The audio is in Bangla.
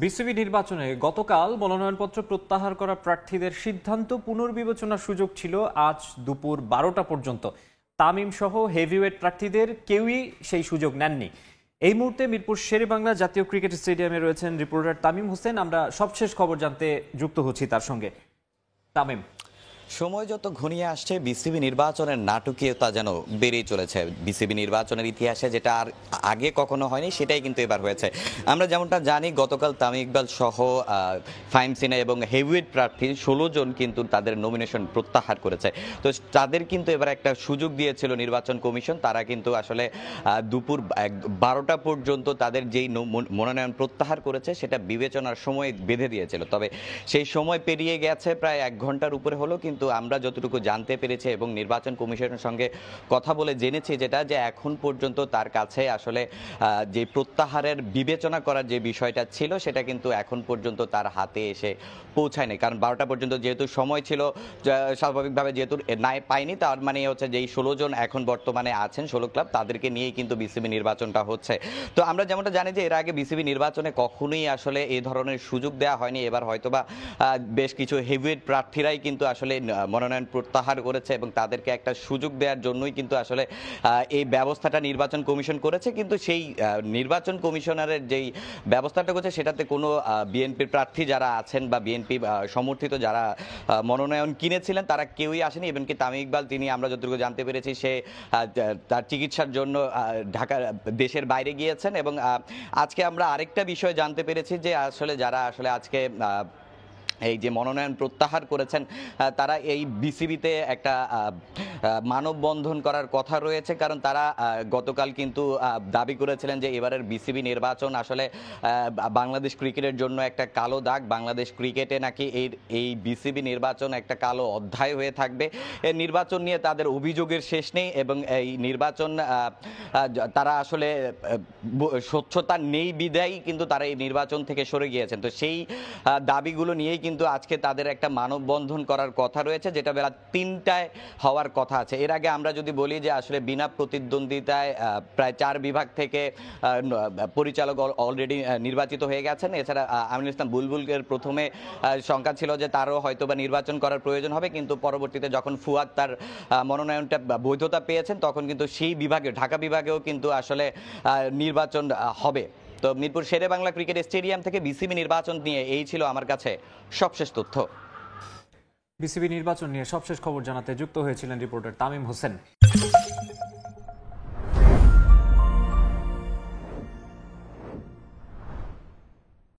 বিসিবি নির্বাচনে গতকাল মনোনয়নপত্র প্রত্যাহার করা প্রার্থীদের সিদ্ধান্ত পুনর্বিবেচনার সুযোগ ছিল আজ দুপুর 12টা পর্যন্ত। তামিম সহ হেভিওয়েট প্রার্থীদের কেউই সেই সুযোগ নেননি। এই মুহূর্তে মিরপুর শেরেবাংলা জাতীয় ক্রিকেট স্টেডিয়ামে রয়েছেন রিপোর্টার তামিম হোসেন। আমরা সবশেষ খবর জানতে যুক্ত হচ্ছি তার সঙ্গে। তামিম, সময় যত ঘনিয়ে আসছে বিসিবি নির্বাচনের নাটকীয়তা যেন বেড়েই চলেছে। বিসিবি নির্বাচনের ইতিহাসে যেটা আর আগে কখনো হয়নি সেটাই কিন্তু এবার হয়েছে। আমরা যেমনটা জানি গতকাল তামিম ইকবাল সহ ফাহিম সিনা এবং হেভিওয়েট প্রার্থী 16 জন কিন্তু তাদের নমিনেশন প্রত্যাহার করেছে। তো তাদের কিন্তু এবার একটা সুযোগ দিয়েছিল নির্বাচন কমিশন। তারা কিন্তু আসলে দুপুর 12টা পর্যন্ত তাদের যেই মনোনয়ন প্রত্যাহার করেছে সেটা বিবেচনার সময় বেঁধে দিয়েছিল। তবে সেই সময় পেরিয়ে গেছে প্রায় 1 ঘন্টার উপরে হলো, কিন্তু আমরা যতটুকু জানতে পেরেছি এবং নির্বাচন কমিশনের সঙ্গে কথা বলে জেনেছি যেটা যে এখন পর্যন্ত তার কাছে আসলে যে প্রত্যাহারের বিবেচনা করার যে বিষয়টা ছিল সেটা কিন্তু এখন পর্যন্ত তার হাতে এসে পৌঁছায়নি। কারণ 12টা পর্যন্ত যেহেতু সময় ছিল, স্বাভাবিকভাবে যেহেতু নাই পায়নি, তার মানে হচ্ছে যে এই 16 জন এখন বর্তমানে আছেন 16 ক্লাব, তাদেরকে নিয়েই কিন্তু বিসিবি নির্বাচনটা হচ্ছে। তো আমরা যেমনটা জানি যে এর আগে বিসিবি নির্বাচনে কখনোই আসলে এই ধরনের সুযোগ দেওয়া হয়নি। এবার হয়তোবা বেশ কিছু হেভিওয়েট প্রার্থীরাই কিন্তু আসলে মনোনয়ন প্রত্যাহার করেছে এবং তাদেরকে একটা সুযোগ দেওয়ার জন্যই কিন্তু আসলে এই ব্যবস্থাটা নির্বাচন কমিশন করেছে। কিন্তু সেই নির্বাচন কমিশনারের যেই ব্যবস্থাটা করেছে সেটাতে কোনো বিএনপির প্রার্থী যারা আছেন বা বিএনপি সমর্থিত যারা মনোনয়ন কিনেছিলেন তারা কেউই আসেনি। এমনকি তামিম ইকবাল, তিনি আমরা যতটুকু জানতে পেরেছি সে তার চিকিৎসার জন্য দেশের বাইরে গিয়েছেন। এবং আজকে আমরা আরেকটা বিষয় জানতে পেরেছি যে আসলে যারা আসলে আজকে এই যে মনোনয়ন প্রত্যাহার করেছেন তারা এই বিসিবিতে একটা মানববন্ধন করার কথা রয়েছে। কারণ তারা গতকাল কিন্তু দাবি করেছিলেন যে এবারের বিসিবি নির্বাচন আসলে বাংলাদেশ ক্রিকেটের জন্য একটা কালো দাগ। বাংলাদেশ ক্রিকেটে নাকি এই বিসিবি নির্বাচন একটা কালো অধ্যায় হয়ে থাকবে। এই নির্বাচন নিয়ে তাদের অভিযোগের শেষ নেই এবং এই নির্বাচন তারা আসলে স্বচ্ছতা নেই বিদায় কিন্তু তারা এই নির্বাচন থেকে সরে গিয়েছেন। তো সেই দাবিগুলো নিয়েই কিন্তু আজকে তাদের একটা মানববন্ধন করার কথা রয়েছে, যেটা বেলা 3টায় হওয়ার কথা আছে। এর আগে আমরা যদি বলি যে আসলে বিনা প্রতিদ্বন্দ্বিতায় প্রায় 4 বিভাগ থেকে পরিচালক অলরেডি নির্বাচিত হয়ে গেছেন। এছাড়া আমিনুল ইসলাম বুলবুলের প্রথমে সংখ্যা ছিল যে তারও হয়তোবা নির্বাচন করার প্রয়োজন হবে, কিন্তু পরবর্তীতে যখন ফুয়াদ তার মনোনয়নটা বৈধতা পেয়েছেন তখন কিন্তু সেই বিভাগে ঢাকা বিভাগেও কিন্তু আসলে নির্বাচন হবে। তো মিরপুর শেরেবাংলা ক্রিকেট স্টেডিয়াম থেকে বিসিবি নির্বাচন নিয়ে এই ছিল আমার কাছে সবশেষ তথ্য। বিসিবি নির্বাচন নিয়ে সবশেষ খবর জানাতে যুক্ত হয়েছিলেন রিপোর্টার তামিম হোসেন।